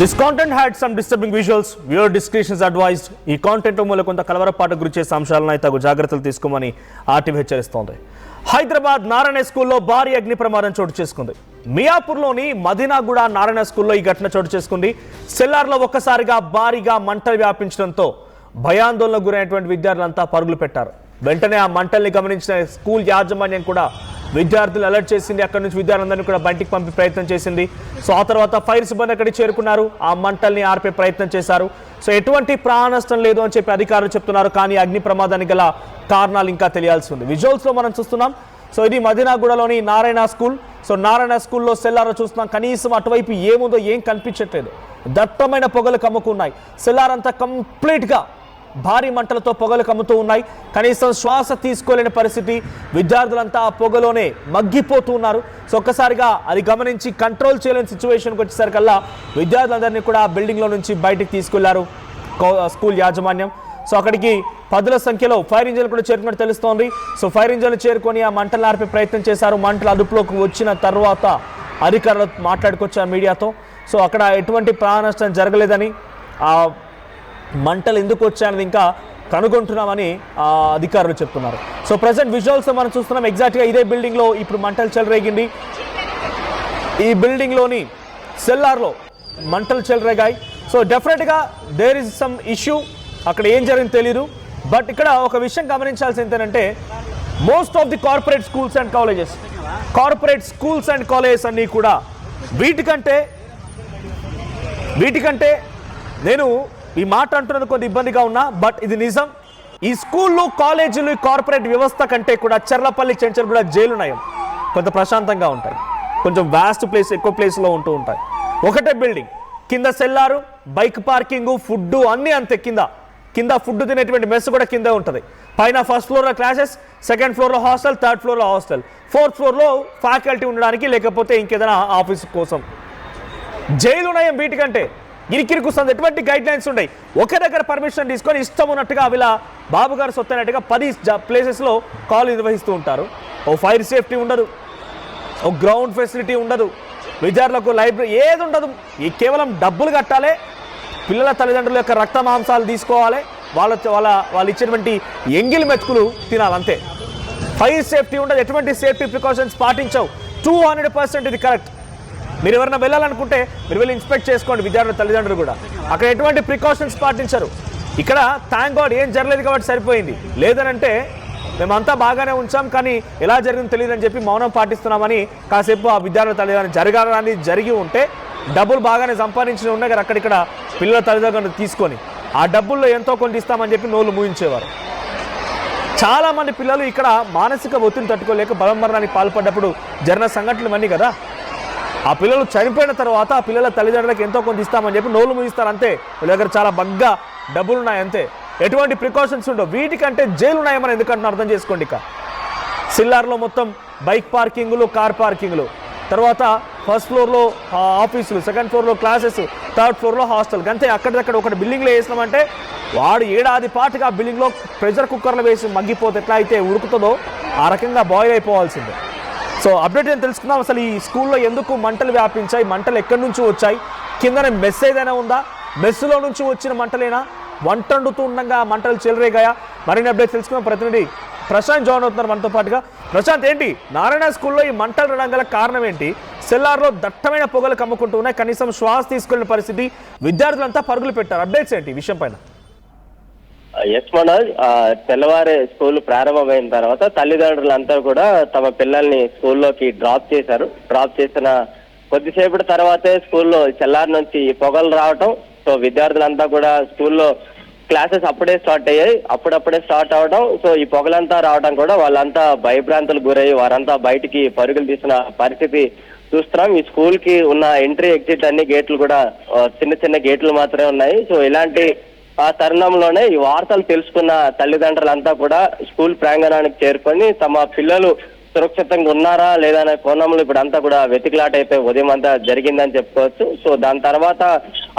This content had some disturbing visuals. Viewer discretion is advised. ఈ content మూల కొంత కలవరపాటు గురిచేసే అంశాలను తగు జాగ్రత్తలు తీసుకోమని ఆర్టీవీ హెచ్చరిస్తోంది. హైదరాబాద్ నారాయణ స్కూల్లో భారీ అగ్ని ప్రమాదం చోటు చేసుకుంది. మియాపూర్లోని మదీనాగూడ నారాయణ స్కూల్లో ఈ ఘటన చోటు చేసుకుంది. సెల్లార్లో ఒక్కసారిగా భారీగా మంటలు వ్యాపించడంతో భయాందోళనకు గురైనటువంటి విద్యార్థులంతా పరుగులు పెట్టారు. వెంటనే ఆ మంటల్ని గమనించిన స్కూల్ యాజమాన్యం కూడా విద్యార్థులు అలర్ట్ చేసింది. అక్కడి నుంచి విద్యార్థులందరినీ కూడా బయటికి పంపే ప్రయత్నం చేసింది. సో ఆ తర్వాత ఫైర్ సిబ్బంది అక్కడికి చేరుకున్నారు. ఆ మంటల్ని ఆర్పే ప్రయత్నం చేశారు. సో ఎటువంటి ప్రాణ నష్టం లేదు అని చెప్పి అధికారులు చెప్తున్నారు. కానీ అగ్ని ప్రమాదానికి గల కారణాలు ఇంకా తెలియాల్సి ఉంది. విజువల్స్ లో మనం చూస్తున్నాం. సో ఇది మదీనాగూడలోని నారాయణ స్కూల్. సో నారాయణ స్కూల్లో సెల్లార్ చూస్తున్నాం. కనీసం అటువైపు ఏముందో ఏం కనిపించట్లేదు. దట్టమైన పొగలు కమ్ముకున్నాయి. సెల్లార్ అంతా కంప్లీట్ గా భారీ మంటలతో పొగలు కమ్ముతూ ఉన్నాయి. కనీసం శ్వాస తీసుకోలేని పరిస్థితి. విద్యార్థులంతా ఆ పొగలోనే మగ్గిపోతూ ఉన్నారు. సో ఒక్కసారిగా అది గమనించి కంట్రోల్ చేయలేని సిచ్యువేషన్కి వచ్చేసరికల్లా విద్యార్థులందరినీ కూడా బిల్డింగ్లో నుంచి బయటికి తీసుకెళ్లారు స్కూల్ యాజమాన్యం. సో అక్కడికి పదుల సంఖ్యలో ఫైర్ ఇంజిన్లు కూడా చేరుకున్నట్టు తెలుస్తోంది. సో ఫైర్ ఇంజిన్లు చేరుకొని ఆ మంటలు ఆర్పే ప్రయత్నం చేశారు. మంటలు అదుపులోకి వచ్చిన తర్వాత అధికారులు మాట్లాడుకొచ్చారు మీడియాతో. సో అక్కడ ఎటువంటి ప్రాణ నష్టం జరగలేదని, ఆ మంటలు ఎందుకు వచ్చాయన్నది ఇంకా కనుగొంటున్నామని అధికారులు చెప్తున్నారు. సో ప్రజెంట్ విజువల్స్ మనం చూస్తున్నాం. ఎగ్జాక్ట్గా ఇదే బిల్డింగ్లో ఇప్పుడు మంటలు చెలరేగింది. ఈ బిల్డింగ్లోని సెల్లార్లో మంటలు చెలరేగాయి. సో డెఫినెట్గా దేర్ ఇస్ సమ్ ఇష్యూ. అక్కడ ఏం జరిగింది తెలియదు. బట్ ఇక్కడ ఒక విషయం గమనించాల్సింది ఏంటంటే most of the corporate schools and colleges అన్నీ కూడా వీటికంటే నేను ఈ మాట అంటున్నది కొంత ఇబ్బందిగా ఉన్నా, బట్ ఇది నిజం. ఈ స్కూళ్ళు, కాలేజీలు, కార్పొరేట్ వ్యవస్థ కంటే కూడా చర్లపల్లి, చెంచల్గూడ జైలు నయం. కొంత ప్రశాంతంగా ఉంటాయి. కొంచెం వాస్ట్ ప్లేస్, ఎక్కువ ప్లేస్లో ఉంటూ ఉంటాయి. ఒకటే బిల్డింగ్, కింద సెల్లారు, బైక్ పార్కింగ్, ఫుడ్ అన్నీ అంతే. కింద ఫుడ్ తినేటువంటి మెస్ కూడా కిందే ఉంటుంది. పైన ఫస్ట్ ఫ్లోర్లో క్లాసెస్, సెకండ్ ఫ్లోర్లో హాస్టల్, థర్డ్ ఫ్లోర్లో హాస్టల్, ఫోర్త్ ఫ్లోర్లో ఫ్యాకల్టీ ఉండడానికి లేకపోతే ఇంకేదైనా ఆఫీస్ కోసం. జైలు నయం వీటికంటే. ఇరికిరికుస్తుంది. ఎటువంటి గైడ్ లైన్స్ ఉన్నాయి. ఒకే దగ్గర పర్మిషన్ తీసుకొని ఇష్టం ఉన్నట్టుగా వీళ్ళ బాబు గారు సొత్తనట్టుగా 10 ప్లేసెస్లో కాలేజ్ నిర్వహిస్తూ ఉంటారు. ఓ ఫైర్ సేఫ్టీ ఉండదు, ఓ గ్రౌండ్ ఫెసిలిటీ ఉండదు, విద్యార్థులకు లైబ్రరీ ఏది ఉండదు. ఈ కేవలం డబ్బులు కట్టాలి, పిల్లల తల్లిదండ్రుల యొక్క రక్త మాంసాలు తీసుకోవాలి, వాళ్ళు ఇచ్చినటువంటి ఎంగిలి మెతుకులు తినాలంతే. ఫైర్ సేఫ్టీ ఉండదు, ఎటువంటి సేఫ్టీ ప్రికాషన్స్ పాటించవు. 200% ఇది కరెక్ట్. మీరు ఎవరైనా వెళ్ళాలనుకుంటే మీరు వెళ్ళి ఇన్స్పెక్ట్ చేసుకోండి. విద్యార్థుల తల్లిదండ్రులు కూడా అక్కడ ఎటువంటి ప్రికాషన్స్ పాటించరు. ఇక్కడ థ్యాంక్ గాడ్ ఏం జరగలేదు కాబట్టి సరిపోయింది. లేదనంటే మేమంతా బాగానే ఉంచాం కానీ ఎలా జరిగిందో తెలియదని చెప్పి మౌనం పాటిస్తున్నామని కాసేపు ఆ విద్యార్థుల తల్లిదండ్రులు జరగాలని జరిగి ఉంటే డబ్బులు బాగానే సంపాదించిన ఉన్నాయి కదా అక్కడిక్కడ పిల్లల తల్లిదండ్రులు తీసుకొని ఆ డబ్బుల్లో ఎంతో కొంత ఇస్తామని చెప్పి నోళ్ళు మూయించేవారు. చాలామంది పిల్లలు ఇక్కడ మానసిక ఒత్తిడిని తట్టుకోలేక బలమరణానికి పాల్పడ్డప్పుడు జరిగిన సంఘటనలు ఇవన్నీ కదా. ఆ పిల్లలు చనిపోయిన తర్వాత ఆ పిల్లల తల్లిదండ్రులకు ఎంతో కొంత ఇస్తామని చెప్పి నోళ్ళు ముగిస్తారు అంతే. వీళ్ళ దగ్గర చాలా బగ్గా డబ్బులు ఉన్నాయి అంతే. ఎటువంటి ప్రికాషన్స్ ఉండవు. వీటికంటే జైలు ఉన్నాయని ఎందుకంటే అర్థం చేసుకోండి. ఇక సిల్లార్లో మొత్తం బైక్ పార్కింగ్లు, కార్ పార్కింగ్లు, తర్వాత ఫస్ట్ ఫ్లోర్లో ఆఫీసులు, సెకండ్ ఫ్లోర్లో క్లాసెస్, థర్డ్ ఫ్లోర్లో హాస్టల్. అంతే. అక్కడికక్కడ ఒకటి బిల్డింగ్లో వేసినామంటే వాడు ఏడాది పాటుగా ఆ బిల్డింగ్లో ప్రెషర్ కుక్కర్లో వేసి మగ్గిపోతే ఎట్లా అయితే ఉడుకుతుందో ఆ రకంగా బాయిల్ అయిపోవాల్సిందే. సో అప్డేట్ ఏం తెలుసుకుందాం. అసలు ఈ స్కూల్లో ఎందుకు మంటలు వ్యాపించాయి, మంటలు ఎక్కడి నుంచి వచ్చాయి, కిందనే మెస్ ఏదైనా ఉందా, మెస్సులో నుంచి వచ్చిన మంటలేనా, వంట వండుతూ ఉండగా మంటలు చెలరేగాయా? మరిన్ని అప్డేట్ తెలుసుకుందాం. ప్రతినిధి ప్రశాంత్ జాయిన్ అవుతున్నారు మనతో పాటుగా. ప్రశాంత్, ఏంటి నారాయణ స్కూల్లో ఈ మంటలు రావడం గల కారణం ఏంటి? సెల్లార్లో దట్టమైన పొగలు కమ్ముకుంటూ ఉన్నాయి. కనీసం శ్వాస తీసుకునే పరిస్థితి. విద్యార్థులంతా పరుగులు పెట్టారు. అప్డేట్స్ ఏంటి విషయం పైన? ఎస్ మనోజ్, తెల్లవారే స్కూల్ ప్రారంభమైన తర్వాత తల్లిదండ్రులంతా కూడా తమ పిల్లల్ని స్కూల్లోకి డ్రాప్ చేశారు. డ్రాప్ చేసిన కొద్దిసేపటి తర్వాతే స్కూల్లో చెల్లారి నుంచి పొగలు రావటం. సో విద్యార్థులంతా కూడా స్కూల్లో క్లాసెస్ అప్పుడే స్టార్ట్ అయ్యాయి. అప్పుడప్పుడే స్టార్ట్ అవడం. సో ఈ పొగలంతా రావడం కూడా వాళ్ళంతా భయభ్రాంతులకు గురయ్యి వారంతా బయటికి పరుగులు తీసిన పరిస్థితి చూస్తున్నాం. ఈ స్కూల్ కి ఉన్న ఎంట్రీ ఎగ్జిట్ అన్ని గేట్లు కూడా చిన్న గేట్లు మాత్రమే ఉన్నాయి. సో ఇలాంటి ఆ తరుణంలోనే ఈ వార్తలు తెలుసుకున్న తల్లిదండ్రులంతా కూడా స్కూల్ ప్రాంగణానికి చేరుకొని తమ పిల్లలు సురక్షితంగా ఉన్నారా లేదా అనే కోణంలో ఇప్పుడు అంతా కూడా వెతికిలాట అయితే ఉదయం అంతా జరిగిందని చెప్పుకోవచ్చు. సో దాని తర్వాత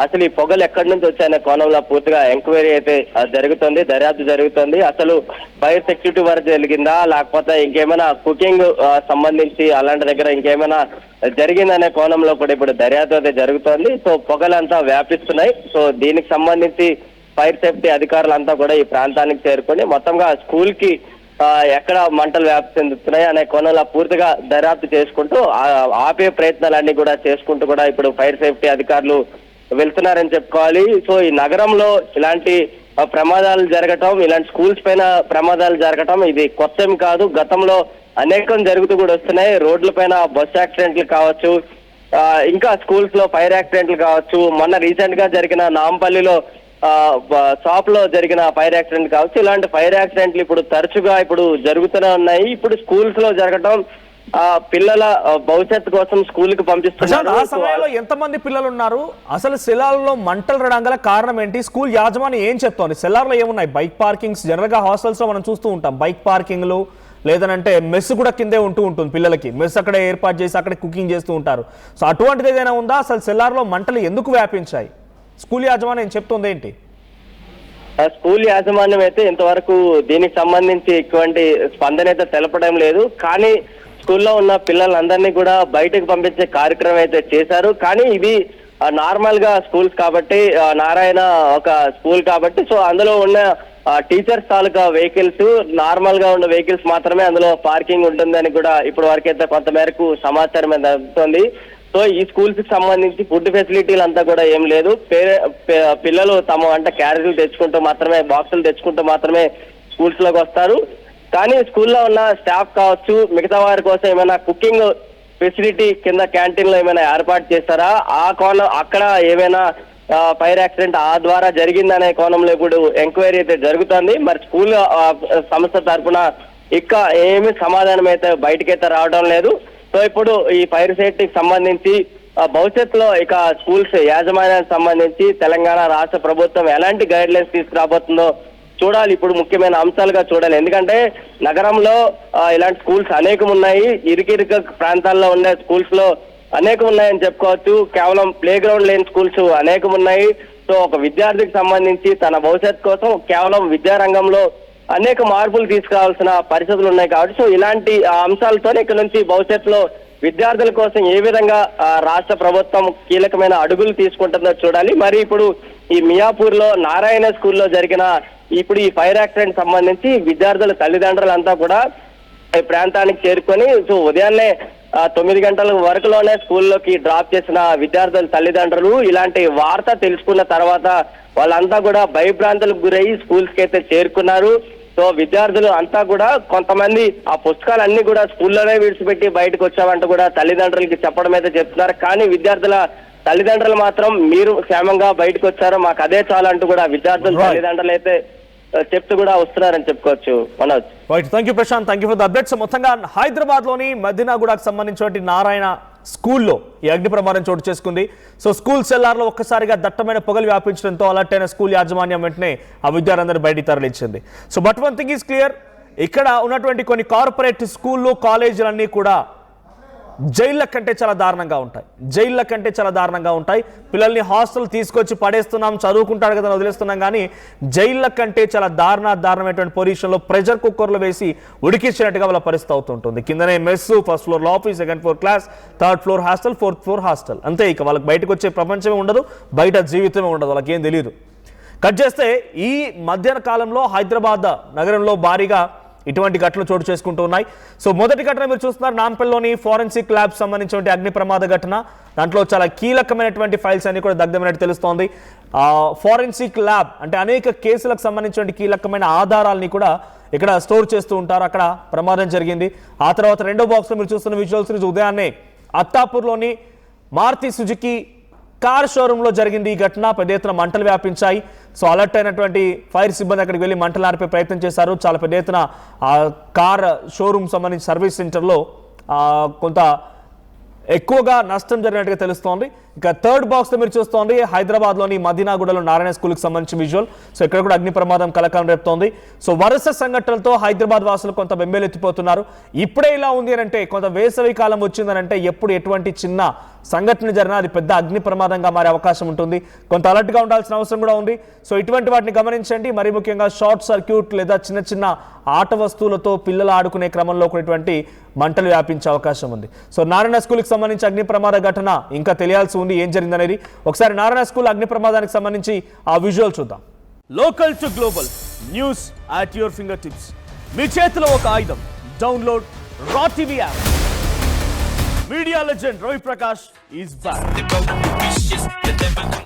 అసలు ఈ పొగలు ఎక్కడి నుంచి వచ్చాయనే కోణంలో పూర్తిగా ఎంక్వైరీ అయితే జరుగుతుంది, దర్యాప్తు జరుగుతుంది. అసలు ఫైర్ సెక్యూరిటీ వరకు జరిగిందా లేకపోతే ఇంకేమైనా కుకింగ్ సంబంధించి అలాంటి దగ్గర ఇంకేమైనా జరిగిందనే కోణంలో కూడా ఇప్పుడు దర్యాప్తు అయితే జరుగుతోంది. సో పొగలంతా వ్యాపిస్తున్నాయి. సో దీనికి సంబంధించి ఫైర్ సేఫ్టీ అధికారులంతా కూడా ఈ ప్రాంతానికి చేరుకొని మొత్తంగా స్కూల్ కి ఎక్కడ మంటలు వ్యాప్తి చెందుతున్నాయి అనే కోణంలో పూర్తిగా దర్యాప్తు చేసుకుంటూ ఆపే ప్రయత్నాలన్నీ కూడా చేసుకుంటూ కూడా ఇప్పుడు ఫైర్ సేఫ్టీ అధికారులు వెళ్తున్నారని చెప్పుకోవాలి. సో ఈ నగరంలో ఇలాంటి ప్రమాదాలు జరగటం, ఇలాంటి స్కూల్స్ పైన ప్రమాదాలు జరగటం ఇది కొత్త కాదు. గతంలో అనేకం జరుగుతూ కూడా వస్తున్నాయి. రోడ్ల పైన బస్ యాక్సిడెంట్లు కావచ్చు, ఇంకా స్కూల్స్ లో ఫైర్ యాక్సిడెంట్లు కావచ్చు, మొన్న రీసెంట్ గా జరిగిన నాంపల్లిలో షాప్ లో జరిగిన ఫైర్ యాక్సిడెంట్ కావచ్చు. ఇలాంటి ఫైర్ యాక్సిడెంట్లు ఇప్పుడు తరచుగా ఇప్పుడు జరుగుతూనే ఉన్నాయి. ఇప్పుడు స్కూల్స్ లో జరగటం పిల్లల భవిష్యత్తు కోసం స్కూల్ కి పంపిస్తున్నారు. ఆ సమయంలో ఎంతమంది పిల్లలు ఉన్నారు? అసలు సెల్లార్లో మంటలు రావడం గల కారణం ఏంటి? స్కూల్ యాజమాన్యం ఏం చెప్తోంది? సెల్లార్లో ఏమున్నాయి? బైక్ పార్కింగ్స్, జనరల్ గా హాస్టల్స్ లో మనం చూస్తూ ఉంటాం బైక్ పార్కింగ్లు, లేదనంటే మెస్ కూడా కిందే ఉంటుంది. పిల్లలకి మెస్ అక్కడే ఏర్పాటు చేసి అక్కడే కుకింగ్ చేస్తూ ఉంటారు. సో అటువంటిది ఏదైనా ఉందా? అసలు సెల్లార్లో మంటలు ఎందుకు వ్యాపించాయి? స్కూల్ యాజమాన్యం చెప్తుంది ఏంటి? స్కూల్ యాజమాన్యం అయితే ఇంతవరకు దీనికి సంబంధించి ఎటువంటి స్పందన అయితే తెలపడం లేదు. కానీ స్కూల్లో ఉన్న పిల్లలందరినీ కూడా బయటకు పంపించే కార్యక్రమం అయితే చేశారు. కానీ ఇది నార్మల్ గా స్కూల్స్ కాబట్టి, నారాయణ ఒక స్కూల్ కాబట్టి, సో అందులో ఉన్న టీచర్స్ తాలూకా వెహికల్స్, నార్మల్ గా ఉన్న వెహికల్స్ మాత్రమే అందులో పార్కింగ్ ఉంటుందని కూడా ఇప్పటి వరకైతే కొంత మేరకు సమాచారం అందుతుంది. సో ఈ స్కూల్స్ కి సంబంధించి ఫుడ్ ఫెసిలిటీలు అంతా కూడా ఏం లేదు. పిల్లలు తమ వంట క్యారేజీలు తెచ్చుకుంటూ మాత్రమే, బాక్సులు తెచ్చుకుంటూ మాత్రమే స్కూల్స్ లోకి వస్తారు. కానీ స్కూల్లో ఉన్న స్టాఫ్ కావచ్చు, మిగతా వారి కోసం ఏమైనా కుకింగ్ ఫెసిలిటీ కింద క్యాంటీన్ లో ఏమైనా ఏర్పాటు చేస్తారా? ఆ కోణం అక్కడ ఏమైనా ఫైర్ యాక్సిడెంట్ ఆ ద్వారా జరిగిందనే కోణంలో ఇప్పుడు ఎంక్వైరీ అయితే జరుగుతుంది. మరి స్కూల్ సంస్థ తరఫున ఇక ఏమి సమాధానం అయితే బయటకైతే రావడం లేదు. సో ఇప్పుడు ఈ ఫైర్ సేఫ్టీకి సంబంధించి భవిష్యత్తులో ఇక స్కూల్స్ యాజమాన్యానికి సంబంధించి తెలంగాణ రాష్ట్ర ప్రభుత్వం ఎలాంటి గైడ్ లైన్స్ తీసుకురాబోతుందో చూడాలి. ఇప్పుడు ముఖ్యమైన అంశాలుగా చూడాలి. ఎందుకంటే నగరంలో ఇలాంటి స్కూల్స్ అనేకం ఉన్నాయి. ఇరుకిరుక ప్రాంతాల్లో ఉండే స్కూల్స్ లో అనేకం ఉన్నాయని చెప్పుకోవచ్చు. కేవలం ప్లే గ్రౌండ్ లేని స్కూల్స్ అనేకం ఉన్నాయి. సో ఒక విద్యార్థికి సంబంధించి తన భవిష్యత్తు కోసం కేవలం విద్యారంగంలో అనేక మార్పులు తీసుకురావాల్సిన పరిస్థితులు ఉన్నాయి కాబట్టి, సో ఇలాంటి అంశాలతో ఇక్కడ నుంచి భవిష్యత్తులో విద్యార్థుల కోసం ఏ విధంగా రాష్ట్ర ప్రభుత్వం కీలకమైన అడుగులు తీసుకుంటుందో చూడాలి. మరి ఇప్పుడు ఈ మియాపూర్ లో నారాయణ స్కూల్లో జరిగిన ఇప్పుడు ఈ ఫైర్ యాక్సిడెంట్ సంబంధించి విద్యార్థుల తల్లిదండ్రులంతా కూడా ఈ ప్రాంతానికి చేరుకొని, సో ఉదయాన్నే 9 గంటల వరకులోనే స్కూల్లోకి డ్రాప్ చేసిన విద్యార్థుల తల్లిదండ్రులు ఇలాంటి వార్త తెలుసుకున్న తర్వాత వాళ్ళంతా కూడా భయభ్రాంతులకు గురయ్యి స్కూల్స్ కి అయితే చేరుకున్నారు. సో విద్యార్థులు అంతా కూడా కొంతమంది ఆ పుస్తకాలన్నీ కూడా స్కూల్లోనే విడిచిపెట్టి బయటకు వచ్చామంటూ కూడా తల్లిదండ్రులకి చెప్పడం అయితే చెప్తున్నారు. కానీ విద్యార్థుల తల్లిదండ్రులు మాత్రం మీరు క్షేమంగా బయటకు వచ్చారు, మాకు అదే చాలు అంటూ కూడా విద్యార్థుల తల్లిదండ్రులు అయితే చెప్తూ కూడా వస్తున్నారని చెప్పుకోవచ్చు. Manoj, right, thank you Prashanth, thank you for the updates. మొత్తంగా హైదరాబాద్ లోని మదీనాగూడకు సంబంధించిన నారాయణ స్కూల్లో ఈ అగ్ని ప్రమాదం చోటు చేసుకుంది. సో స్కూల్ సెల్లార్లో ఒక్కసారిగా దట్టమైన పొగలు వ్యాపించడంతో అలర్ట్ అయిన స్కూల్ యాజమాన్యం వెంటనే ఆ విద్యార్థులందరూ బయటికి తరలించింది. So but one thing is clear, ఇక్కడ ఉన్నటువంటి కొన్ని కార్పొరేట్ స్కూళ్ళు, కాలేజీలన్నీ కూడా జైళ్ళ కంటే చాలా దారుణంగా ఉంటాయి. జైళ్ళ కంటే చాలా దారుణంగా ఉంటాయి. పిల్లల్ని హాస్టల్ తీసుకొచ్చి పడేస్తున్నాం, చదువుకుంటాడు కదా వదిలేస్తున్నాం, కానీ జైళ్ళ కంటే చాలా దారుణమైనటువంటి పొజిషన్లో ప్రెషర్ కుక్కర్లు వేసి ఉడికించినట్టుగా వాళ్ళ పరిస్థితి అవుతుంటుంది. కిందనే mess, first floor office, second floor class, third floor hostel, fourth floor hostel. అంతే, ఇక వాళ్ళకి బయటకు వచ్చే ప్రపంచమే ఉండదు, బయట జీవితమే ఉండదు, వాళ్ళకి ఏం తెలియదు. కట్ చేస్తే ఈ మధ్యాహ్న కాలంలో హైదరాబాద్ నగరంలో భారీగా ఇటువంటి ఘటనలు చోటు చేసుకుంటూ ఉన్నాయి. సో మొదటి ఘటన మీరు చూస్తున్నారు, నాంపల్లిలోని ఫోరెన్సిక్ ల్యాబ్ సంబంధించిన అగ్ని ప్రమాద ఘటన. దాంట్లో చాలా కీలకమైనటువంటి ఫైల్స్ అన్ని కూడా దగ్ధమైనట్టు తెలుస్తోంది. ఫోరెన్సిక్ ల్యాబ్ అంటే అనేక కేసులకు సంబంధించిన కీలకమైన ఆధారాలని కూడా ఇక్కడ స్టోర్ చేస్తూ ఉంటారు. అక్కడ ప్రమాదం జరిగింది. ఆ తర్వాత రెండో బాక్స్లో మీరు చూస్తున్న విజువల్స్ ఉదయాన్నే అత్తాపూర్లోని మారుతి సుజుకి కార్ షోరూంలో జరిగింది ఈ ఘటన. పెద్ద ఎత్తున మంటలు వ్యాపించాయి. సో అలర్ట్ అయినటువంటి ఫైర్ సిబ్బంది అక్కడికి వెళ్ళి మంటలు ఆర్పే ప్రయత్నం చేశారు. చాలా పెద్ద ఎత్తున కార్ షోరూమ్ సంబంధించి సర్వీస్ సెంటర్లో కొంత ఎక్కువగా నష్టం జరిగినట్టుగా తెలుస్తోంది. ఇక థర్డ్ బాక్స్ లో మీరు చూస్తోంది హైదరాబాద్ లోని మదీనాగూడలో నారాయణ స్కూల్ కి సంబంధించిన విజువల్. సో ఇక్కడ కూడా అగ్ని ప్రమాదం కలకలం రేపుతోంది. సో వరుస సంఘటనలతో హైదరాబాద్ వాసులు కొంత బెంబేలెత్తిపోతున్నారు. ఇప్పుడే ఇలా ఉంది అని అంటే, కొంత వేసవి కాలం వచ్చిందని అంటే, ఎప్పుడు ఎటువంటి చిన్న సంఘటన జరిగినా అది పెద్ద అగ్ని ప్రమాదంగా మారే అవకాశం ఉంటుంది. కొంత అలర్ట్ గా ఉండాల్సిన అవసరం కూడా ఉంది. సో ఇటువంటి వాటిని గమనించండి. మరి ముఖ్యంగా షార్ట్ సర్క్యూట్ లేదా చిన్న చిన్న ఆట వస్తువులతో పిల్లలు ఆడుకునే క్రమంలో కూడా మంటలు వ్యాపించే అవకాశం ఉంది. సో నారాయణ స్కూల్కి సంబంధించి అగ్ని ప్రమాద ఘటన ఇంకా తెలియాల్సి ఉంది, ఏం జరిగిందనేది. ఒకసారి నారాయణ స్కూల్ అగ్ని ప్రమాదానికి సంబంధించి ఆ విజువల్ చూద్దాం. Local to global news at your fingertips. మీ చేతిలో ఒక ఆయుధం. డౌన్లోడ్ రా TV app. Media legend Ravi Prakash is back.